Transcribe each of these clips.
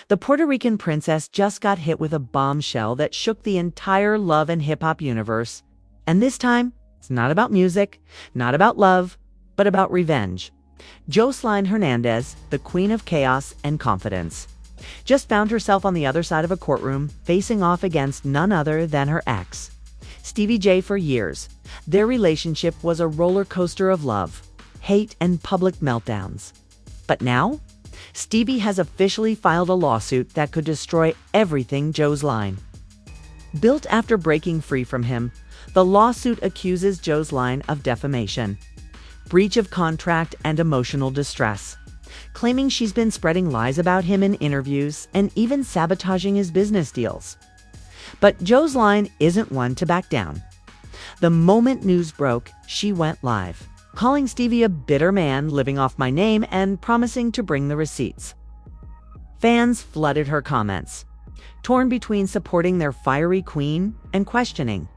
The Puerto Rican princess just got hit with a bombshell that shook the entire love and hip-hop universe. And this time, it's not about music, not about love, but about revenge. Joseline Hernandez, the queen of chaos and confidence, just found herself on the other side of a courtroom, facing off against none other than her ex, Stevie J. For years, their relationship was a roller coaster of love, hate, and public meltdowns. But now, Stevie has officially filed a lawsuit that could destroy everything Joseline. Built after breaking free from him, the lawsuit accuses Joseline of defamation, breach of contract, and emotional distress, claiming she's been spreading lies about him in interviews and even sabotaging his business deals. But Joseline isn't one to back down. The moment news broke, she went live, calling Stevie a bitter man living off my name and promising to bring the receipts. Fans flooded her comments, torn between supporting their fiery queen and questioning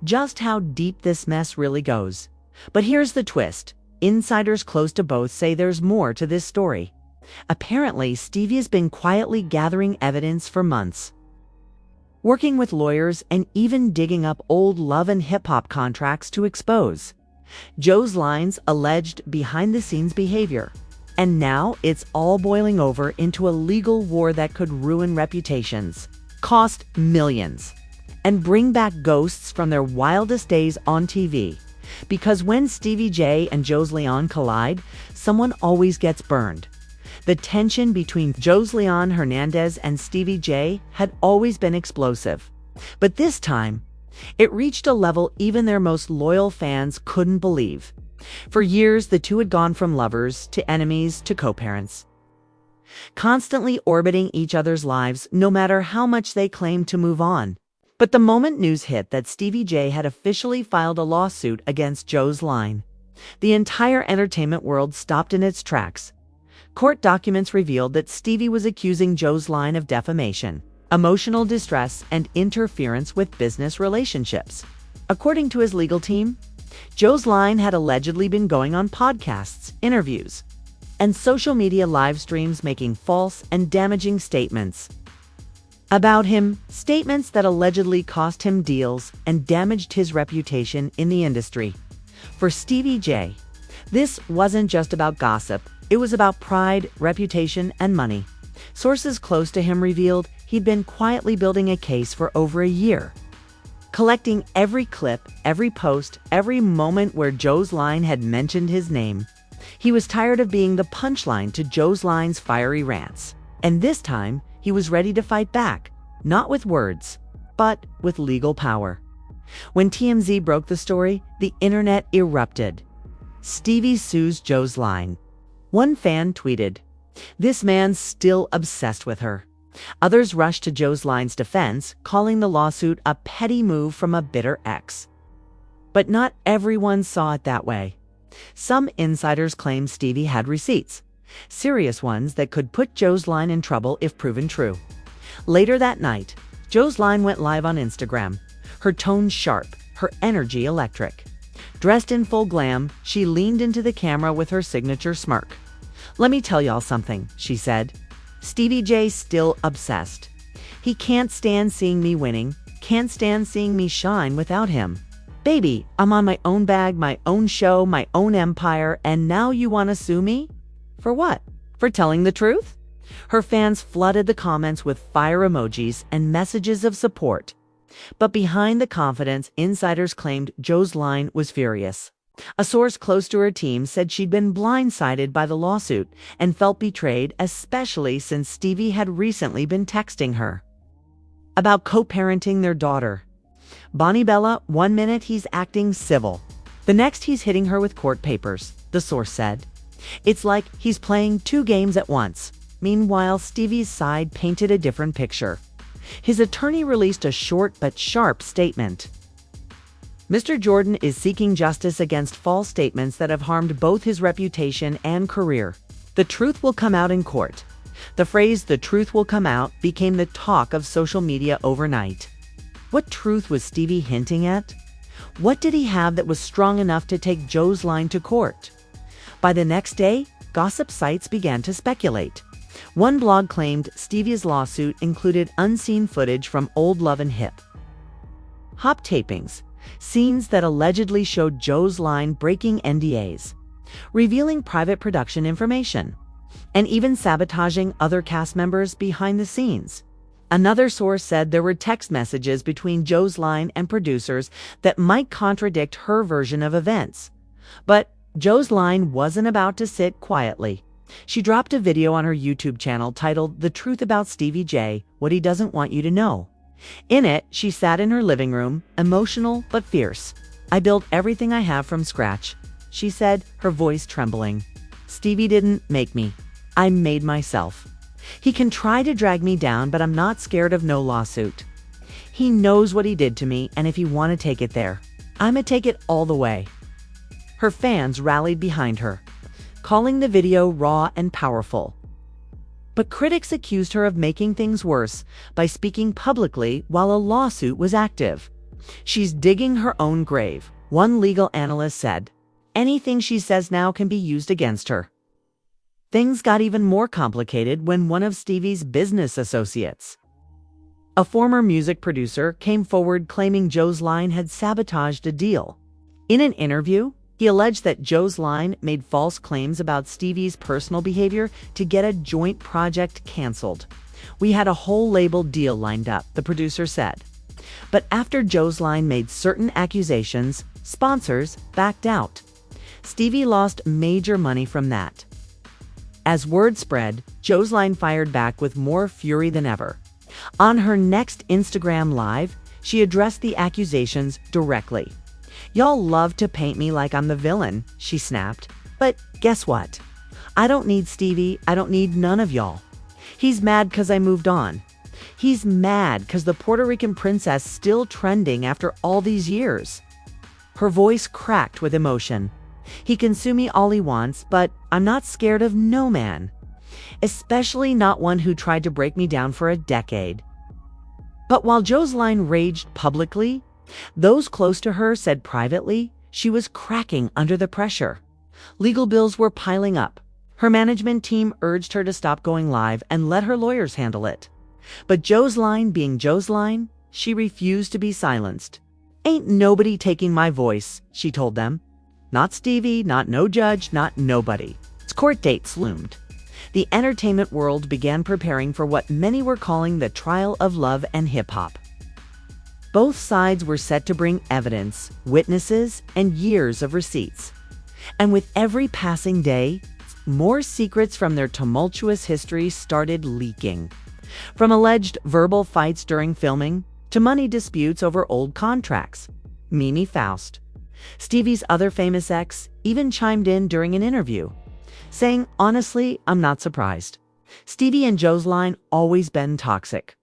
just how deep this mess really goes. But here's the twist. Insiders close to both say there's more to this story. Apparently, Stevie has been quietly gathering evidence for months, working with lawyers and even digging up old love and hip-hop contracts to expose Joseline's alleged behind-the-scenes behavior. And now it's all boiling over into a legal war that could ruin reputations, cost millions, and bring back ghosts from their wildest days on TV. Because when Stevie J and Joseline collide, someone always gets burned. The tension between Joseline Hernandez and Stevie J had always been explosive. But this time, it reached a level even their most loyal fans couldn't believe. For years, the two had gone from lovers to enemies to co-parents, constantly orbiting each other's lives, no matter how much they claimed to move on. But the moment news hit that Stevie J had officially filed a lawsuit against Joseline, the entire entertainment world stopped in its tracks. Court documents revealed that Stevie was accusing Joseline of defamation, emotional distress, and interference with business relationships. According to his legal team, Joseline had allegedly been going on podcasts, interviews, and social media live streams making false and damaging statements about him, statements that allegedly cost him deals and damaged his reputation in the industry. For Stevie J, this wasn't just about gossip, it was about pride, reputation, and money. Sources close to him revealed he'd been quietly building a case for over a year, collecting every clip, every post, every moment where Joseline had mentioned his name. He was tired of being the punchline to Joseline's fiery rants, and this time, he was ready to fight back, not with words, but with legal power. When TMZ broke the story, the internet erupted. Stevie sues Joseline. One fan tweeted, "This man's still obsessed with her." Others rushed to Joseline's defense, calling the lawsuit a petty move from a bitter ex. But not everyone saw it that way. Some insiders claimed Stevie had receipts, serious ones that could put Joseline in trouble if proven true. Later that night, Joseline went live on Instagram, her tone sharp, her energy electric. Dressed in full glam, she leaned into the camera with her signature smirk. "Let me tell y'all something," she said. "Stevie J's still obsessed. He can't stand seeing me winning, can't stand seeing me shine without him. Baby, I'm on my own bag, my own show, my own empire, and now you want to sue me? For what? For telling the truth?" Her fans flooded the comments with fire emojis and messages of support. But behind the confidence, insiders claimed Joseline was furious. A source close to her team said she'd been blindsided by the lawsuit and felt betrayed, especially since Stevie had recently been texting her about co-parenting their daughter. "Bonnie Bella, 1 minute he's acting civil, the next he's hitting her with court papers," the source said. "It's like he's playing 2 games at once." Meanwhile, Stevie's side painted a different picture. His attorney released a short but sharp statement. "Mr. Jordan is seeking justice against false statements that have harmed both his reputation and career. The truth will come out in court." The phrase "the truth will come out" became the talk of social media overnight. What truth was Stevie hinting at? What did he have that was strong enough to take Joseline to court? By the next day, gossip sites began to speculate. One blog claimed Stevie's lawsuit included unseen footage from old Love and Hip Hop tapings, scenes that allegedly showed Joseline breaking NDAs, revealing private production information, and even sabotaging other cast members behind the scenes. Another source said there were text messages between Joseline and producers that might contradict her version of events. But Joseline wasn't about to sit quietly. She dropped a video on her YouTube channel titled "The Truth About Stevie J, What He Doesn't Want You to Know." In it, she sat in her living room, emotional but fierce. "I built everything I have from scratch," she said, her voice trembling. "Stevie didn't make me. I made myself. He can try to drag me down, but I'm not scared of no lawsuit. He knows what he did to me, and if you want to take it there, I'ma take it all the way." Her fans rallied behind her, calling the video raw and powerful. But critics accused her of making things worse by speaking publicly while a lawsuit was active. "She's digging her own grave," one legal analyst said. "Anything she says now can be used against her." Things got even more complicated when one of Stevie's business associates, a former music producer, came forward claiming Joseline had sabotaged a deal. In an interview, he alleged that Joseline made false claims about Stevie's personal behavior to get a joint project canceled. "We had a whole label deal lined up," the producer said. But after Joseline made certain accusations, sponsors backed out. Stevie lost major money from that. As word spread, Joseline fired back with more fury than ever. On her next Instagram Live, she addressed the accusations directly. "Y'all love to paint me like I'm the villain," she snapped. "But guess what? I don't need Stevie. I don't need none of y'all. He's mad because I moved on. He's mad because the Puerto Rican princess still trending after all these years." Her voice cracked with emotion. "He can sue me all he wants, but I'm not scared of no man. Especially not one who tried to break me down for a decade." But while Joseline raged publicly, those close to her said privately she was cracking under the pressure. Legal bills were piling up. Her management team urged her to stop going live and let her lawyers handle it. But Joseline, being Joseline, she refused to be silenced. "Ain't nobody taking my voice," she told them. "Not Stevie, not no judge, not nobody." Court dates loomed. The entertainment world began preparing for what many were calling the trial of love and hip-hop. Both sides were set to bring evidence, witnesses, and years of receipts. And with every passing day, more secrets from their tumultuous history started leaking. From alleged verbal fights during filming to money disputes over old contracts. Mimi Faust, Stevie's other famous ex, even chimed in during an interview, saying, "Honestly, I'm not surprised. Stevie and Joseline always been toxic.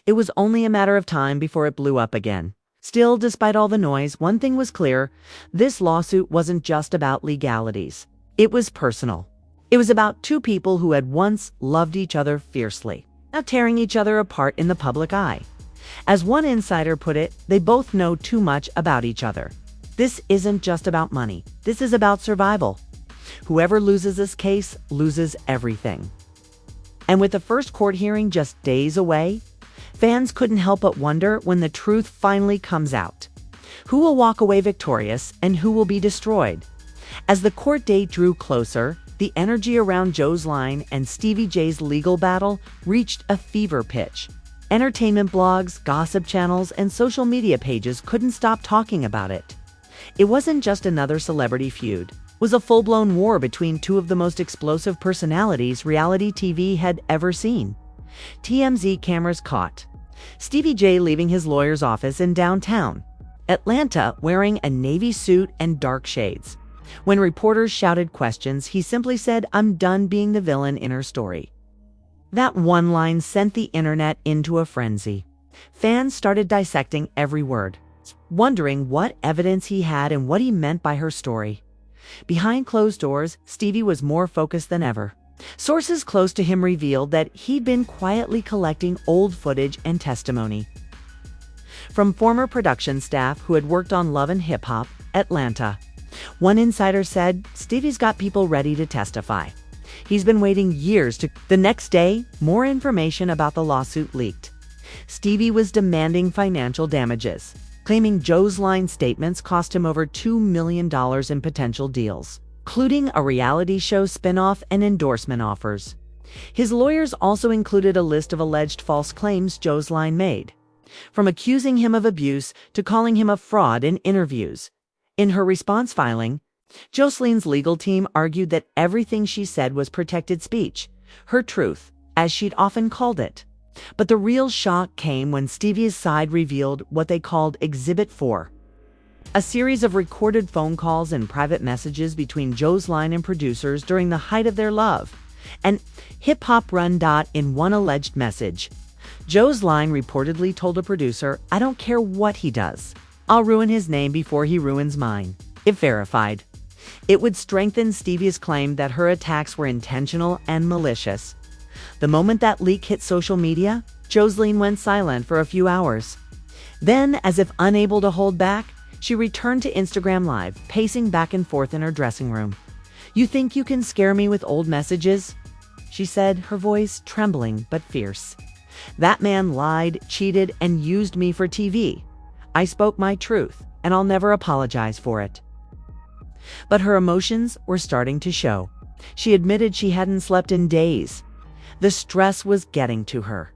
It was only a matter of time before it blew up again." Still, despite all the noise, one thing was clear. This lawsuit wasn't just about legalities. It was personal. It was about two people who had once loved each other fiercely, now tearing each other apart in the public eye. As one insider put it, they both know too much about each other. This isn't just about money. This is about survival. Whoever loses this case loses everything. And with the first court hearing just days away, fans couldn't help but wonder when the truth finally comes out. Who will walk away victorious and who will be destroyed? As the court date drew closer, the energy around Joseline and Stevie J's legal battle reached a fever pitch. Entertainment blogs, gossip channels, and social media pages couldn't stop talking about it. It wasn't just another celebrity feud. It was a full-blown war between two of the most explosive personalities reality TV had ever seen. TMZ cameras caught Stevie J leaving his lawyer's office in downtown Atlanta wearing a navy suit and dark shades. When reporters shouted questions, he simply said, "I'm done being the villain in her story." That one line sent the internet into a frenzy. Fans started dissecting every word, wondering what evidence he had and what he meant by her story. Behind closed doors, Stevie was more focused than ever. Sources close to him revealed that he'd been quietly collecting old footage and testimony from former production staff who had worked on Love and Hip Hop Atlanta. One insider said, "Stevie's got people ready to testify. He's been waiting years to... The next day, more information about the lawsuit leaked. Stevie was demanding financial damages, claiming Joseline's statements cost him over $2 million in potential deals, including a reality show spinoff and endorsement offers. His lawyers also included a list of alleged false claims Joseline made, from accusing him of abuse to calling him a fraud in interviews. In her response filing, Joseline's legal team argued that everything she said was protected speech, her truth, as she'd often called it. But the real shock came when Stevie's side revealed what they called Exhibit 4, a series of recorded phone calls and private messages between Joseline and producers during the height of their love. And hip-hop run. In one alleged message, Joseline reportedly told a producer, "I don't care what he does. I'll ruin his name before he ruins mine." If verified, it would strengthen Stevie's claim that her attacks were intentional and malicious. The moment that leak hit social media, Joseline went silent for a few hours. Then, as if unable to hold back, she returned to Instagram Live, pacing back and forth in her dressing room. "You think you can scare me with old messages?" she said, her voice trembling but fierce. "That man lied, cheated, and used me for TV. I spoke my truth, and I'll never apologize for it." But her emotions were starting to show. She admitted she hadn't slept in days. The stress was getting to her.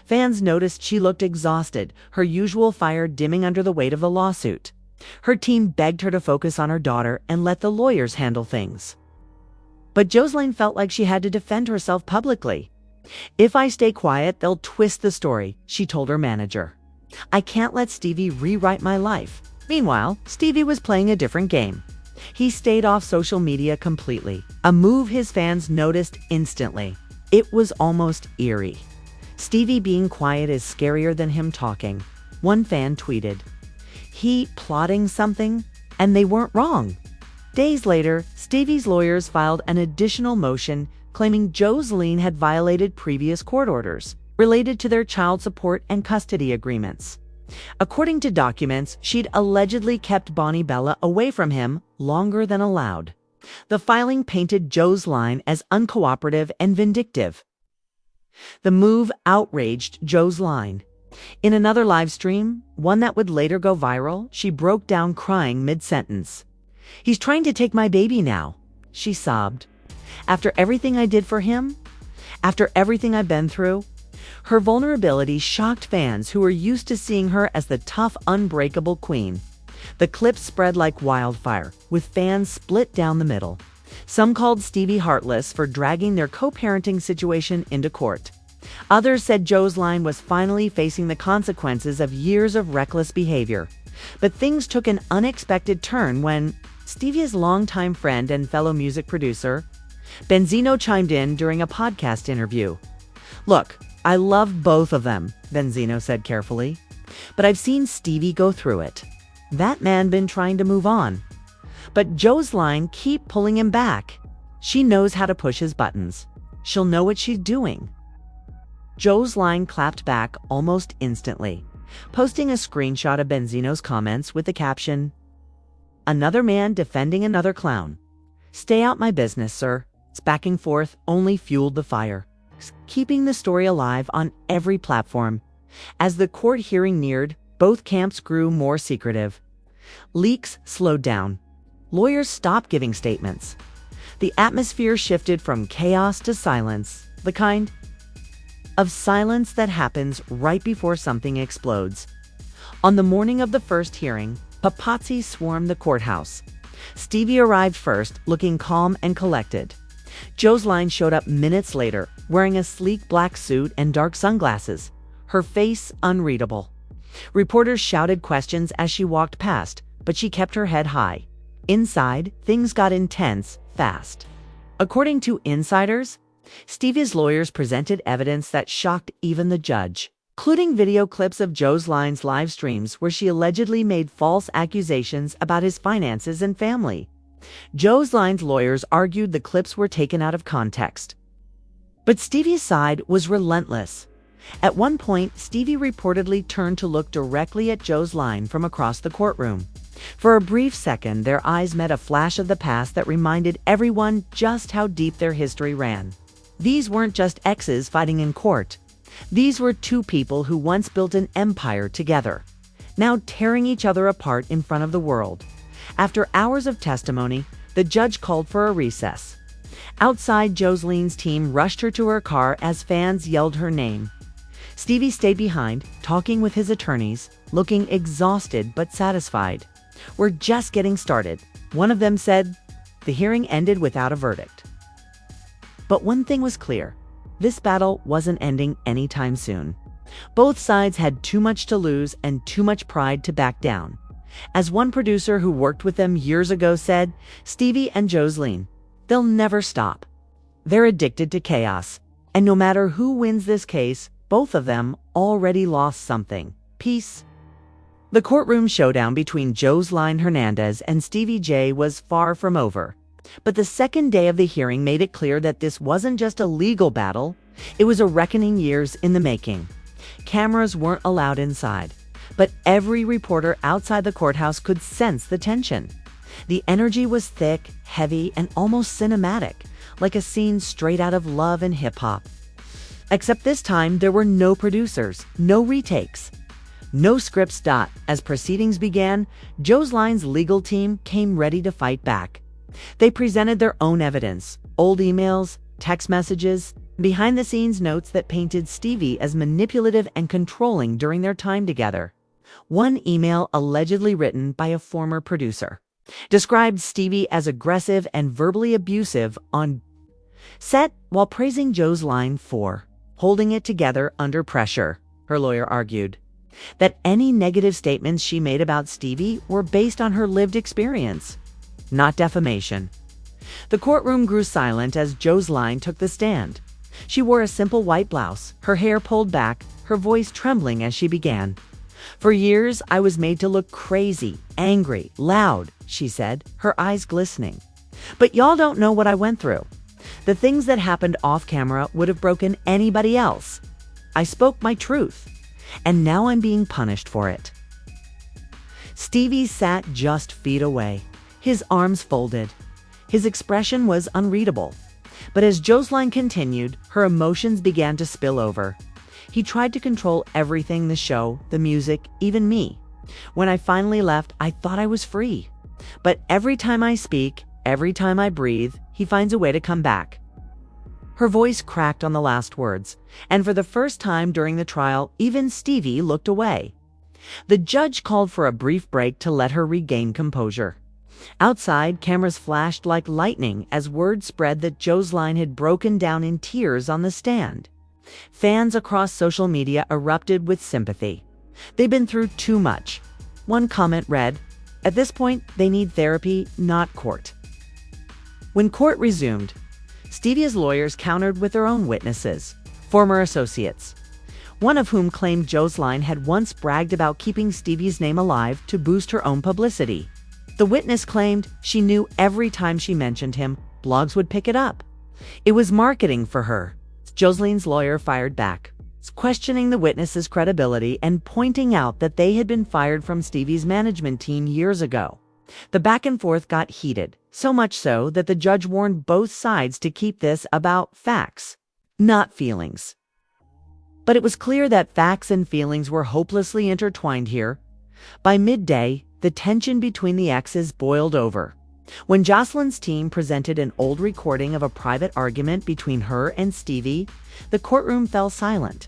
Fans noticed she looked exhausted, her usual fire dimming under the weight of the lawsuit. Her team begged her to focus on her daughter and let the lawyers handle things. But Joseline felt like she had to defend herself publicly. "If I stay quiet, they'll twist the story," she told her manager. "I can't let Stevie rewrite my life." Meanwhile, Stevie was playing a different game. He stayed off social media completely, a move his fans noticed instantly. It was almost eerie. "Stevie being quiet is scarier than him talking," one fan tweeted. "He plotting something, and they weren't wrong." Days later, Stevie's lawyers filed an additional motion claiming Joseline had violated previous court orders related to their child support and custody agreements. According to documents, she'd allegedly kept Bonnie Bella away from him longer than allowed. The filing painted Joseline as uncooperative and vindictive. The move outraged Joseline. In another live stream, one that would later go viral, she broke down crying mid-sentence. "He's trying to take my baby now," she sobbed. "After everything I did for him? After everything I've been through?" Her vulnerability shocked fans who were used to seeing her as the tough, unbreakable queen. The clip spread like wildfire, with fans split down the middle. Some called Stevie heartless for dragging their co-parenting situation into court. Others said Joseline was finally facing the consequences of years of reckless behavior. But things took an unexpected turn when Stevie's longtime friend and fellow music producer, Benzino, chimed in during a podcast interview. "Look, I love both of them," Benzino said carefully, "but I've seen Stevie go through it. That man been trying to move on. But Joseline keep pulling him back. She knows how to push his buttons. She'll know what she's doing." Joseline clapped back almost instantly, posting a screenshot of Benzino's comments with the caption, "Another man defending another clown. Stay out my business, sir." Its back and forth only fueled the fire, keeping the story alive on every platform. As the court hearing neared, both camps grew more secretive. Leaks slowed down. Lawyers stopped giving statements. The atmosphere shifted from chaos to silence, the kind of silence that happens right before something explodes. On the morning of the first hearing, paparazzi swarmed the courthouse. Stevie arrived first, looking calm and collected. Joseline showed up minutes later, wearing a sleek black suit and dark sunglasses, her face unreadable. Reporters shouted questions as she walked past, but she kept her head high. Inside, things got intense fast. According to insiders, Stevie's lawyers presented evidence that shocked even the judge, including video clips of Joseline's live streams where she allegedly made false accusations about his finances and family. Joseline's lawyers argued the clips were taken out of context. But Stevie's side was relentless. At one point, Stevie reportedly turned to look directly at Joseline from across the courtroom. For a brief second, their eyes met a flash of the past that reminded everyone just how deep their history ran. These weren't just exes fighting in court. These were two people who once built an empire together, now tearing each other apart in front of the world. After hours of testimony, the judge called for a recess. Outside, Joseline's team rushed her to her car as fans yelled her name. Stevie stayed behind, talking with his attorneys, looking exhausted but satisfied. "We're just getting started," one of them said. The hearing ended without a verdict. But one thing was clear: this battle wasn't ending anytime soon. Both sides had too much to lose and too much pride to back down. As one producer who worked with them years ago said, "Stevie and Joseline, they'll never stop. They're addicted to chaos. And no matter who wins this case, both of them already lost something: peace." The courtroom showdown between Joseline Hernandez and Stevie J was far from over. But the second day of the hearing made it clear that this wasn't just a legal battle, it was a reckoning years in the making. Cameras weren't allowed inside, but every reporter outside the courthouse could sense the tension. The energy was thick, heavy, and almost cinematic, like a scene straight out of Love and Hip Hop. Except this time, there were no producers, no retakes, no scripts. As proceedings began, Joseline's legal team came ready to fight back. They presented their own evidence: old emails, text messages, behind-the-scenes notes that painted Stevie as manipulative and controlling during their time together. One email, allegedly written by a former producer, described Stevie as aggressive and verbally abusive on set, while praising Joseline for holding it together under pressure. Her lawyer argued that any negative statements she made about Stevie were based on her lived experience, not defamation. The courtroom grew silent as Joseline took the stand. She wore a simple white blouse, her hair pulled back, her voice trembling as she began. "For years, I was made to look crazy, angry, loud," she said, her eyes glistening. "But y'all don't know what I went through. The things that happened off camera would have broken anybody else. I spoke my truth, and now I'm being punished for it." Stevie sat just feet away, his arms folded. His expression was unreadable. But as Joseline continued, her emotions began to spill over. "He tried to control everything: the show, the music, even me. When I finally left, I thought I was free. But every time I speak, every time I breathe, he finds a way to come back." Her voice cracked on the last words, and for the first time during the trial, even Stevie looked away. The judge called for a brief break to let her regain composure. Outside, cameras flashed like lightning as word spread that Joseline had broken down in tears on the stand. Fans across social media erupted with sympathy. "They've been through too much." One comment read, "At this point, they need therapy, not court." When court resumed, Stevie's lawyers countered with their own witnesses, former associates, one of whom claimed Joseline had once bragged about keeping Stevie's name alive to boost her own publicity. The witness claimed she knew every time she mentioned him, blogs would pick it up. It was marketing for her. Joseline's lawyer fired back, questioning the witness's credibility and pointing out that they had been fired from Stevie's management team years ago. The back and forth got heated, so much so that the judge warned both sides to keep this about facts, not feelings. But it was clear that facts and feelings were hopelessly intertwined here. By midday, the tension between the exes boiled over. When Joseline's team presented an old recording of a private argument between her and Stevie, the courtroom fell silent.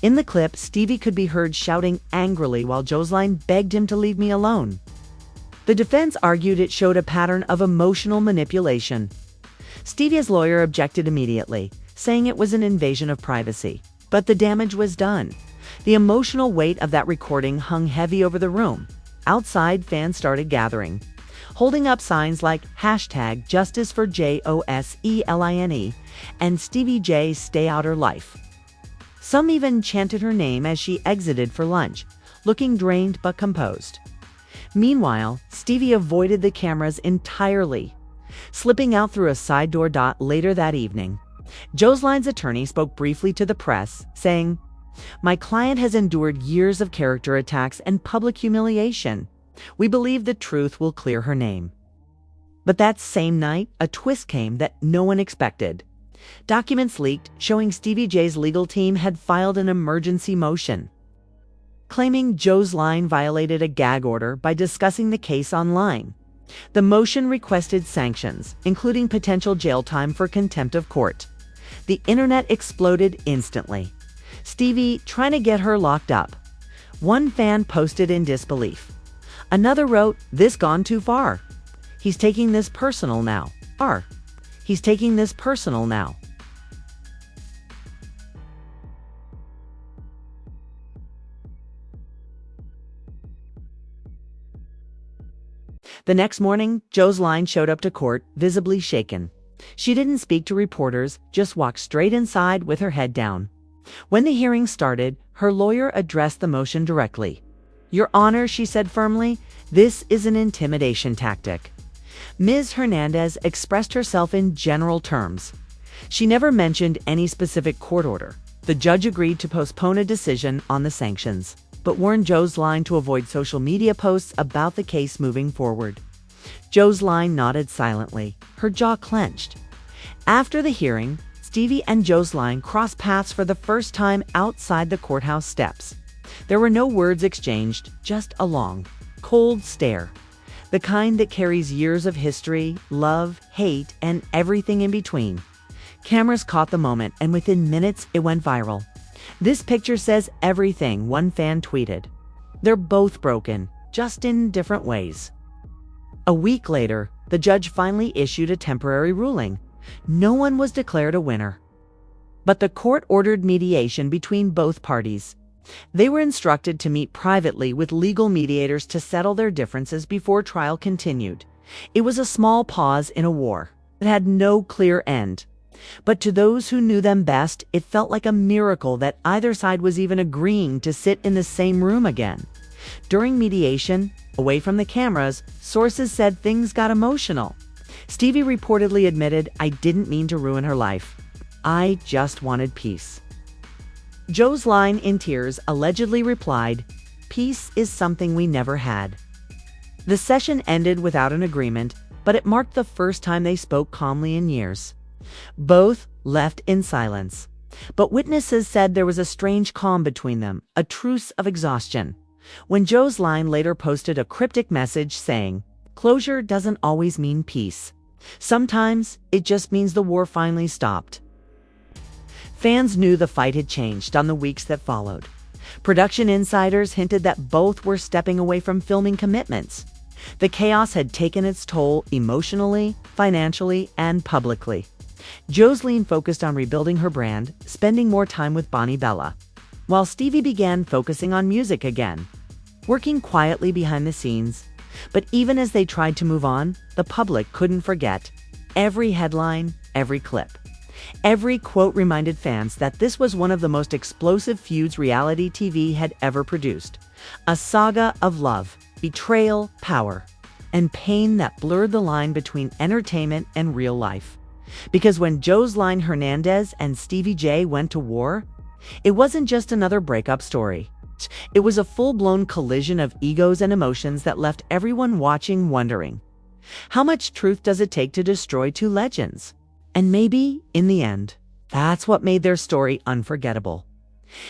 In the clip, Stevie could be heard shouting angrily while Joseline begged him to leave me alone. The defense argued it showed a pattern of emotional manipulation. Stevie's lawyer objected immediately, saying it was an invasion of privacy. But the damage was done. The emotional weight of that recording hung heavy over the room. Outside, fans started gathering, holding up signs like #Justice for Joseline and Stevie J Stay Out Her Life. Some even chanted her name as she exited for lunch, looking drained but composed. Meanwhile, Stevie avoided the cameras entirely, slipping out through a side door. Later that evening, Joseline's attorney spoke briefly to the press, saying, "My client has endured years of character attacks and public humiliation. We believe the truth will clear her name. But that same night, a twist came that no one expected. Documents leaked showing Stevie J's legal team had filed an emergency motion, claiming Joseline violated a gag order by discussing the case online. The motion requested sanctions, including potential jail time for contempt of court. The internet exploded instantly. Stevie trying to get her locked up. One fan posted in disbelief. Another wrote, "This gone too far. He's taking this personal now." He's taking this personal now. The next morning, Joseline showed up to court, visibly shaken. She didn't speak to reporters, just walked straight inside with her head down. When the hearing started, her lawyer addressed the motion directly. "Your Honor," she said firmly, "this is an intimidation tactic." Ms. Hernandez expressed herself in general terms. She never mentioned any specific court order. The judge agreed to postpone a decision on the sanctions, but warned Joseline to avoid social media posts about the case moving forward. Joseline nodded silently, her jaw clenched. After the hearing, Stevie and Joseline crossed paths for the first time outside the courthouse steps. There were no words exchanged, just a long, cold stare. The kind that carries years of history, love, hate, and everything in between. Cameras caught the moment, and within minutes, it went viral. "This picture says everything," one fan tweeted. "They're both broken, just in different ways." A week later, the judge finally issued a temporary ruling. No one was declared a winner. But the court ordered mediation between both parties. They were instructed to meet privately with legal mediators to settle their differences before trial continued. It was a small pause in a war that had no clear end. But to those who knew them best, it felt like a miracle that either side was even agreeing to sit in the same room again. During mediation, away from the cameras, sources said things got emotional. Stevie reportedly admitted, "I didn't mean to ruin her life. I just wanted peace." Joseline, in tears, allegedly replied, "Peace is something we never had." The session ended without an agreement, but it marked the first time they spoke calmly in years. Both left in silence. But witnesses said there was a strange calm between them, a truce of exhaustion. When Joseline later posted a cryptic message saying, "Closure doesn't always mean peace. Sometimes it just means the war finally stopped." Fans knew the fight had changed on the weeks that followed. Production insiders hinted that both were stepping away from filming commitments. The chaos had taken its toll emotionally, financially, and publicly. Joseline focused on rebuilding her brand, spending more time with Bonnie Bella, while Stevie began focusing on music again, working quietly behind the scenes. But even as they tried to move on, the public couldn't forget. Every headline, every clip, every quote reminded fans that this was one of the most explosive feuds reality TV had ever produced. A saga of love, betrayal, power, and pain that blurred the line between entertainment and real life. Because when Joseline Hernandez and Stevie J went to war, it wasn't just another breakup story. It was a full-blown collision of egos and emotions that left everyone watching wondering, how much truth does it take to destroy two legends? And maybe, in the end, that's what made their story unforgettable.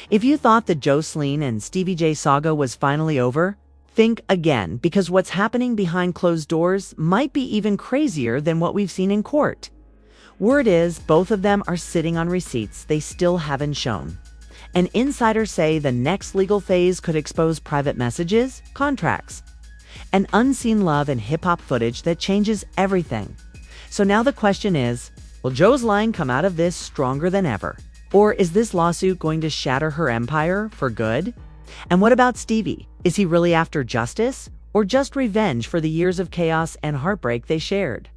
If you thought the Joseline and Stevie J saga was finally over, think again, because what's happening behind closed doors might be even crazier than what we've seen in court. Word is, both of them are sitting on receipts they still haven't shown. And insiders say the next legal phase could expose private messages, contracts, and unseen love and hip-hop footage that changes everything. So now the question is, will Joseline come out of this stronger than ever? Or is this lawsuit going to shatter her empire for good? And what about Stevie? Is he really after justice, or just revenge for the years of chaos and heartbreak they shared?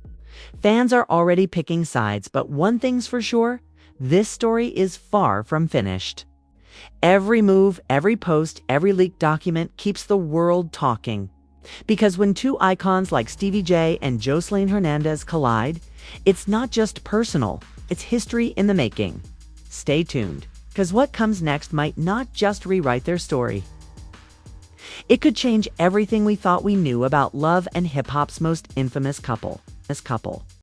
Fans are already picking sides, but one thing's for sure, this story is far from finished. Every move, every post, every leaked document keeps the world talking. Because when two icons like Stevie J and Joseline Hernandez collide, it's not just personal, it's history in the making. Stay tuned, because what comes next might not just rewrite their story. It could change everything we thought we knew about love and hip hop's most infamous couple.